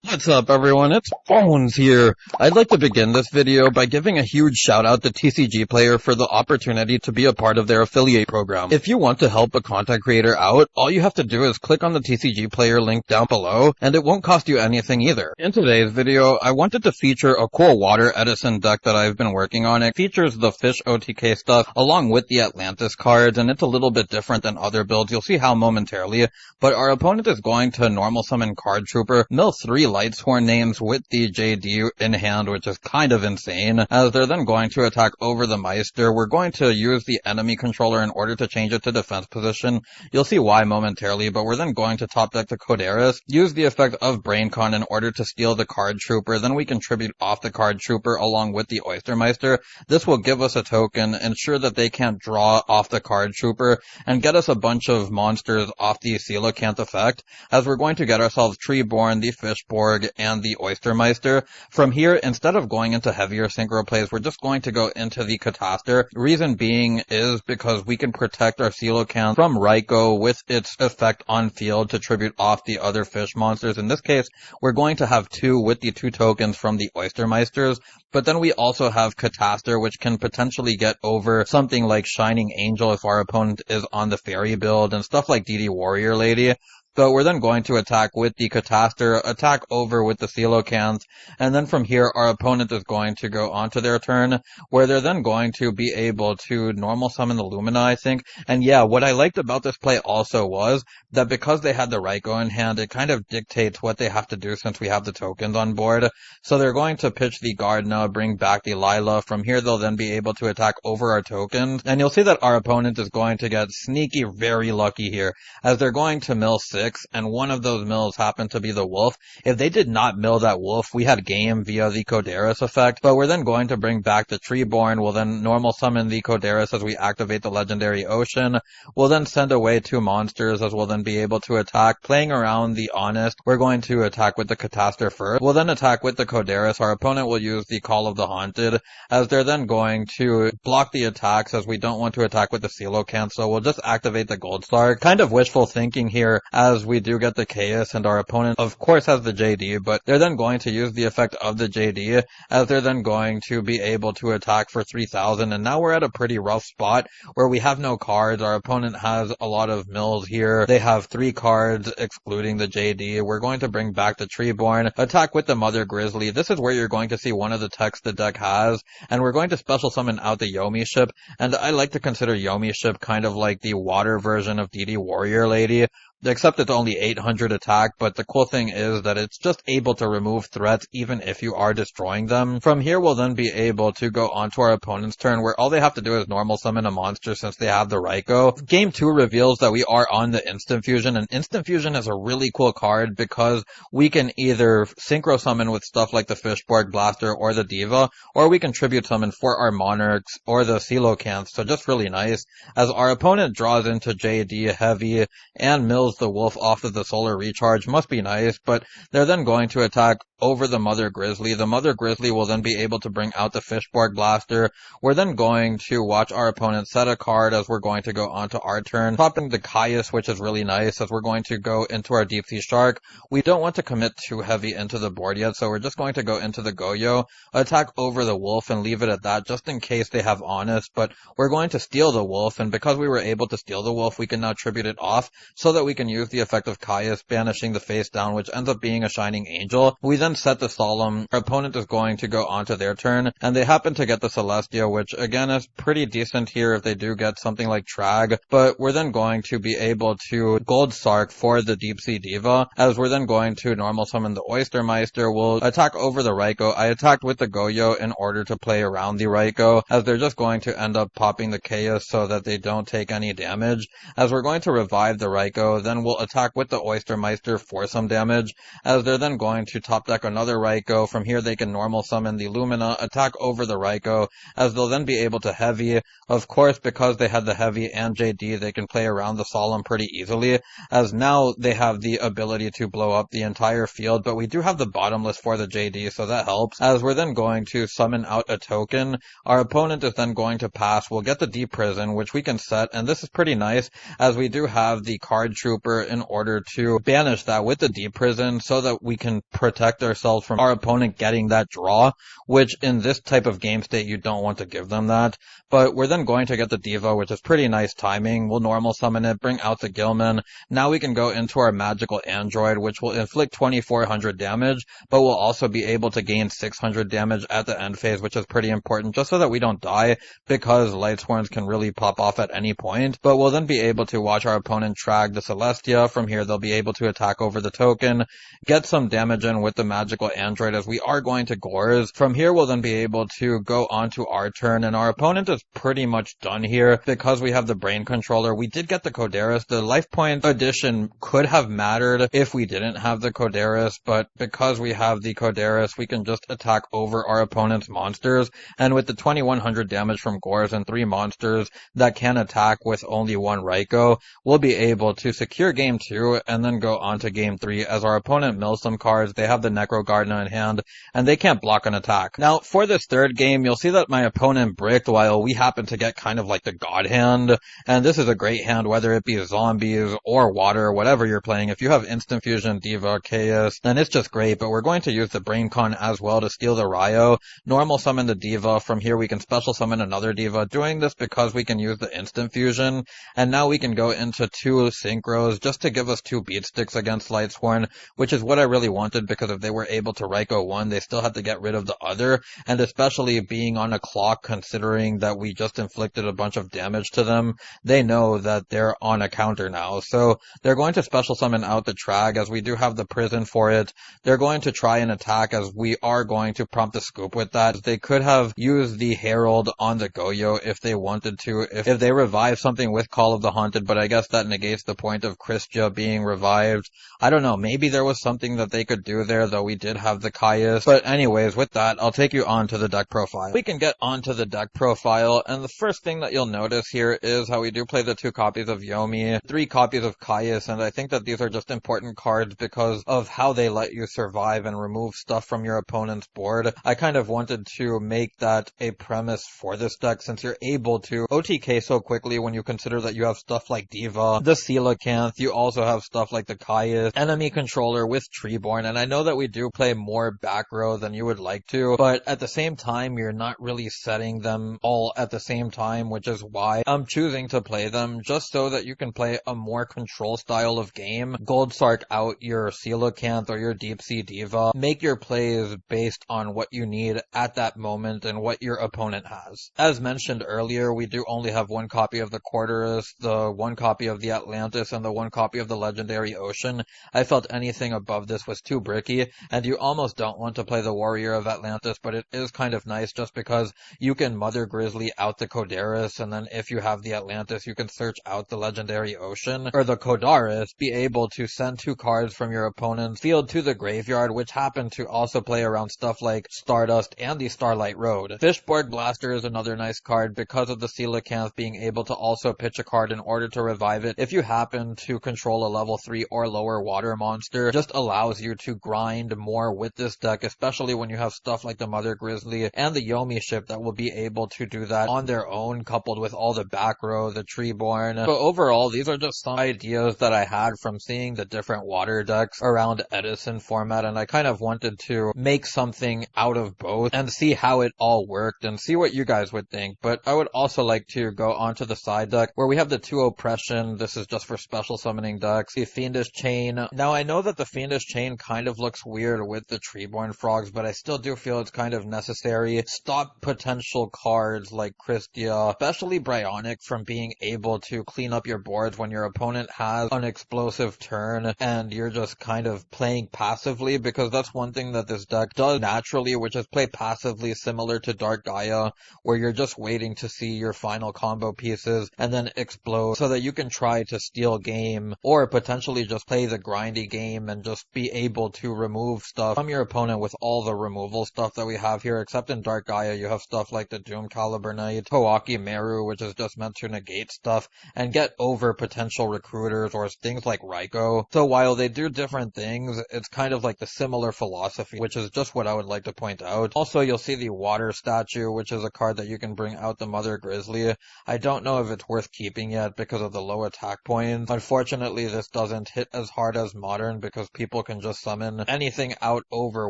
What's up, everyone? It's Bones here. I'd like to begin this video by giving a huge shout out to TCG Player for the opportunity to be a part of their affiliate program. If you want to help a content creator out, all you have to do is click on the TCG Player link down below, and it won't cost you anything either. In today's video, I wanted to feature a cool water Edison deck that I've been working on. It features the Fish OTK stuff along with the Atlantis cards, and it's a little bit different than other builds. You'll see how momentarily, but our opponent is going to normal summon Card Trooper, mill 3 Lightsworn names with the JD in hand, which is kind of insane, as they're then going to attack over the Meister. We're going to use the enemy controller in order to change it to defense position. You'll see why momentarily, but we're then going to top deck the Codaris, use the effect of BrainCon in order to steal the Card Trooper, then we contribute off the Card Trooper along with the Oystermeister. This will give us a token, ensure that they can't draw off the Card Trooper, and get us a bunch of monsters off the Coelacanth effect, as we're going to get ourselves Treeborn, the Fishborg, and the Oystermeister. From here, instead of going into heavier synchro plays, we're just going to go into the Cataster. Reason being is because we can protect our Coelacanth from Raikou with its effect on field to tribute off the other fish monsters. In this case, we're going to have 2 with the 2 tokens from the Oystermeisters, but then we also have Cataster, which can potentially get over something like Shining Angel if our opponent is on the Fairy build, and stuff like DD Warrior Lady. So we're then going to attack with the Cataster, attack over with the Coelacanth, and then from here our opponent is going to go onto their turn, where they're then going to be able to normal summon the Lumina, I think. And yeah, what I liked about this play also was that because they had the Raikou in hand, it kind of dictates what they have to do since we have the tokens on board. So they're going to pitch the Gardna, bring back the Lila. From here they'll then be able to attack over our tokens, and you'll see that our opponent is going to get sneaky very lucky here, as they're going to mill 6, and one of those mills happened to be the wolf. If they did not mill that wolf, we had game via the Codaris effect, but we're then going to bring back the Treeborn. We'll then normal summon the Codaris as we activate the legendary Ocean. We'll then send away 2 monsters, as we'll then be able to attack. Playing around the Honest, we're going to attack with the Cataster first. We'll then attack with the Codaris. Our opponent will use the Call of the Haunted, as they're then going to block the attacks, as we don't want to attack with the Coelacanth, so we'll just activate the Gold Star. Kind of wishful thinking here, as we do get the Chaos, and our opponent of course has the JD, but they're then going to use the effect of the JD, as they're then going to be able to attack for 3,000, and now we're at a pretty rough spot where we have no cards. Our opponent has a lot of mills here. They have 3 cards excluding the JD. We're going to bring back the Treeborn, attack with the Mother Grizzly. This is where you're going to see one of the techs the deck has, and we're going to special summon out the Yomi ship, and I like to consider Yomi ship kind of like the water version of DD Warrior Lady, except it's only 800 attack, but the cool thing is that it's just able to remove threats even if you are destroying them. From here we'll then be able to go onto our opponent's turn, where all they have to do is normal summon a monster since they have the Raikou. Game 2 reveals that we are on the Instant Fusion, and Instant Fusion is a really cool card because we can either synchro summon with stuff like the Fishborg Blaster or the Diva, or we can tribute summon for our Monarchs or the Coelacanth, so just really nice, as our opponent draws into JD heavy and mills the wolf off of the solar recharge. Must be nice, but they're then going to attack over the Mother Grizzly. The Mother Grizzly will then be able to bring out the Fishborg Blaster. We're then going to watch our opponent set a card, as we're going to go onto our turn, popping the Caius, which is really nice, as we're going to go into our Deep Sea Shark. We don't want to commit too heavy into the board yet, so we're just going to go into the Goyo, attack over the wolf, and leave it at that, just in case they have Honest. But we're going to steal the wolf, and because we were able to steal the wolf, we can now tribute it off, so that we can use the effect of Caius, banishing the face down, which ends up being a Shining Angel. We then set the Solemn. Our opponent is going to go onto their turn, and they happen to get the Celestia, which again is pretty decent here if they do get something like Trag, but we're then going to be able to Gold Sark for the Deep Sea Diva, as we're then going to normal summon the Oystermeister. We'll attack over the Raikou. I attacked with the Goyo in order to play around the Raikou, as they're just going to end up popping the Chaos so that they don't take any damage, as we're going to revive the Raikou. Then we'll attack with the Oystermeister for some damage, as they're then going to top deck deck another Raikou. From here they can normal summon the Lumina, attack over the Raikou, as they'll then be able to heavy. Of course, because they had the heavy and JD, they can play around the Solemn pretty easily, as now they have the ability to blow up the entire field, but we do have the bottomless for the JD, so that helps, as we're then going to summon out a token. Our opponent is then going to pass. We'll get the Deep Prison, which we can set, and this is pretty nice, as we do have the Card Trooper in order to banish that with the Deep Prison, so that we can protect ourselves from our opponent getting that draw, which in this type of game state you don't want to give them that. But we're then going to get the Diva, which is pretty nice timing. We'll normal summon it, bring out the Gilman. Now we can go into our magical android, which will inflict 2400 damage, but we'll also be able to gain 600 damage at the end phase, which is pretty important, just so that we don't die, because Light Sworns can really pop off at any point. But we'll then be able to watch our opponent trag the Celestia. From here they'll be able to attack over the token, get some damage in with the magical android, as we are going to Gores. From here we'll then be able to go on to our turn, and our opponent is pretty much done here, because we have the Brain Controller. We did get the Codaris. The life point addition could have mattered if we didn't have the Codaris, but because we have the Codaris, we can just attack over our opponent's monsters, and with the 2100 damage from Gores and 3 monsters that can attack with only 1 Raikou, we'll be able to secure game 2 and then go on to game 3, as our opponent mills some cards. They have the Necro Gardener in hand, and they can't block an attack. Now, for this third game, you'll see that my opponent bricked while we happen to get kind of like the God hand, and this is a great hand, whether it be zombies or water, whatever you're playing. If you have Instant Fusion, Diva, Chaos, then it's just great, but we're going to use the Brain Con as well to steal the Ryo. Normal summon the Diva. From here we can special summon another Diva, doing this because we can use the Instant Fusion, and now we can go into 2 Synchros just to give us 2 beat sticks against Lightsworn, which is what I really wanted, because if they were able to Raikou one, they still had to get rid of the other, and especially being on a clock, considering that we just inflicted a bunch of damage to them, they know that they're on a counter now. So they're going to special summon out the Trag, as we do have the Prison for it. They're going to try and attack, as we are going to prompt the Scoop with that. They could have used the Herald on the Goyo if they wanted to, if they revive something with Call of the Haunted, but I guess that negates the point of Christia being revived. I don't know, maybe there was something that they could do there, though we did have the Caius. But anyways, with that, I'll take you on to the deck profile. We can get onto the deck profile, and the first thing that you'll notice here is how we do play the 2 copies of Yomi, 3 copies of Caius, and I think that these are just important cards because of how they let you survive and remove stuff from your opponent's board. I kind of wanted to make that a premise for this deck, since you're able to OTK so quickly when you consider that you have stuff like Diva, the Coelacanth, you also have stuff like the Caius, enemy controller with Treeborn, and I know that we do play more back row than you would like to, but at the same time, you're not really setting them all at the same time, which is why I'm choosing to play them, just so that you can play a more control style of game. Gold Sark out your Coelacanth or your Deep Sea Diva. Make your plays based on what you need at that moment and what your opponent has. As mentioned earlier, we do only have 1 copy of the Quarterus, the 1 copy of the Atlantis, and the 1 copy of the Legendary Ocean. I felt anything above this was too bricky, and you almost don't want to play the Warrior of Atlantis, but it is kind of nice just because you can Mother Grizzly out the Codaris, and then if you have the Atlantis, you can search out the Legendary Ocean, or the Codaris, be able to send 2 cards from your opponent's field to the graveyard, which happen to also play around stuff like Stardust and the Starlight Road. Fishborg Blaster is another nice card because of the Coelacanth being able to also pitch a card in order to revive it. If you happen to control a level 3 or lower water monster, just allows you to grind more with this deck, especially when you have stuff like the Mother Grizzly and the Yomi ship that will be able to do that on their own, coupled with all the back row, the Treeborn. But overall, these are just some ideas that I had from seeing the different water decks around Edison format, and I kind of wanted to make something out of both and see how it all worked and see what you guys would think. But I would also like to go onto the side deck where we have the 2 Oppression. This is just for special summoning decks. The Fiendish Chain. Now I know that the Fiendish Chain kind of looks weird with the Treeborn Frogs, but I still do feel it's kind of necessary. Stop potential cards like Christia, especially Bryonic, from being able to clean up your boards when your opponent has an explosive turn and you're just kind of playing passively, because that's one thing that this deck does naturally, which is play passively, similar to Dark Gaia, where you're just waiting to see your final combo pieces and then explode so that you can try to steal game, or potentially just play the grindy game and just be able to remove remove stuff from your opponent with all the removal stuff that we have here, except in Dark Gaia you have stuff like the Doom Caliber Knight, Hoaki Meru, which is just meant to negate stuff and get over potential recruiters or things like Raiko. So while they do different things, it's kind of like the similar philosophy, which is just what I would like to point out. Also, you'll see the Water Statue, which is a card that you can bring out the Mother Grizzly. I don't know if it's worth keeping yet because of the low attack points. Unfortunately, this doesn't hit as hard as Modern because people can just summon anything out over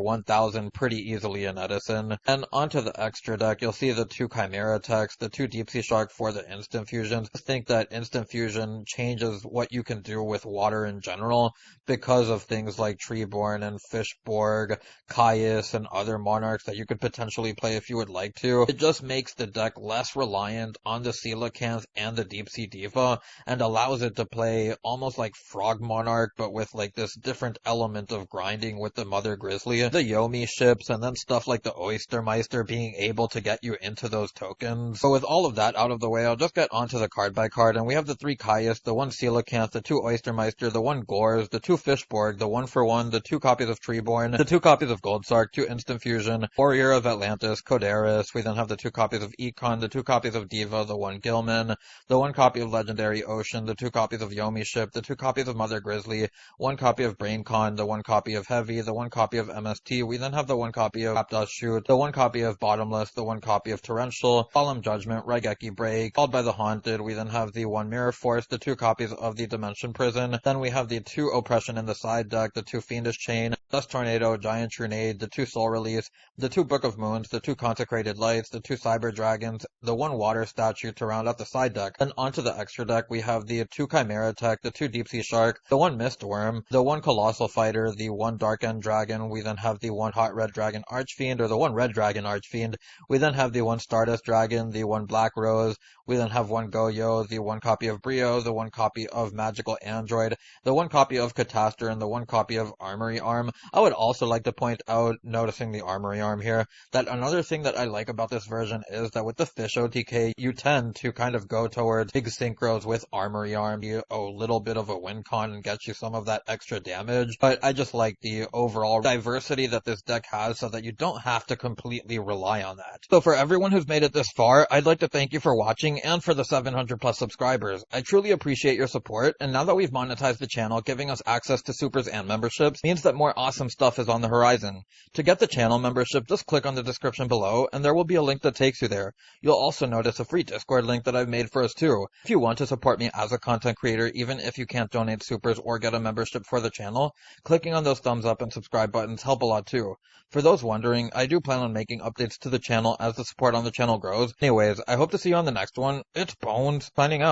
1000 pretty easily in Edison. And onto the extra deck, you'll see the 2 Chimera Techs, the 2 Deep Sea Shark for the instant fusions. I think that instant fusion changes what you can do with water in general because of things like Treeborn and Fishborg, Caius, and other monarchs that you could potentially play if you would like to. It just makes the deck less reliant on the Coelacanth and the Deep Sea Diva and allows it to play almost like Frog Monarch but with like this different element of grinding with the Mother Grizzly, the Yomi ships, and then stuff like the Oystermeister being able to get you into those tokens. So with all of that out of the way, I'll just get onto the card by card, and we have the 3 Caius, the 1 Coelacanth, the 2 Oystermeister, the 1 Gores, the 2 Fishborg, the 1-for-1, the 2 copies of Treeborn, the 2 copies of Goldsark, 2 Instant Fusion, Warrior of Atlantis, Codaris. We then have the 2 copies of Econ, the 2 copies of Diva, the 1 Gilman, the 1 copy of Legendary Ocean, the 2 copies of Yomi Ship, the 2 copies of Mother Grizzly, 1 copy of BrainCon, the 1 copy of Heavy, the 1 copy of MST. We then have the 1 copy of Rapdos Shoot, the 1 copy of Bottomless, the 1 copy of Torrential, Solemn Judgment, Raigeki Break, Called by the Haunted. We then have the 1 Mirror Force, the 2 copies of the Dimension Prison. Then we have the 2 Oppression in the side deck, the 2 Fiendish Chain, Dust Tornado, Giant Trunade, the 2 Soul Release, the 2 Book of Moons, the 2 Consecrated Lights, the 2 Cyber Dragons, the 1 Water Statue to round out the side deck. Then onto the extra deck, we have the 2 Chimera Tech, the 2 Deep Sea Shark, the 1 Mistworm, the 1 Colossal Fighter, the 1 Dark End Dragon. We then have the 1 Hot Red Dragon Archfiend, or the 1 Red Dragon Archfiend. We then have the 1 Stardust Dragon, the 1 Black Rose. We then have 1 Goyo, the 1 copy of Brio, the 1 copy of Magical Android, the 1 copy of Catastor, and the 1 copy of Armory Arm. I would also like to point out, noticing the Armory Arm here, that another thing that I like about this version is that with the Fish OTK, you tend to kind of go towards big synchros with Armory Arm, a little bit of a win con and get you some of that extra damage. But I just like the overall diversity that this deck has so that you don't have to completely rely on that. So for everyone who's made it this far, I'd like to thank you for watching and for the 700 plus subscribers. I truly appreciate your support, and now that we've monetized the channel, giving us access to supers and memberships means that more awesome stuff is on the horizon. To get the channel membership, just click on the description below and there will be a link that takes you there. You'll also notice a free Discord link that I've made for us too. If you want to support me as a content creator, even if you can't donate supers or get a membership for the channel, clicking on those thumbs up and subscribe buttons help a lot too. For those wondering, I do plan on making updates to the channel as the support on the channel grows. Anyways, I hope to see you on the next one. It's Bones, signing out.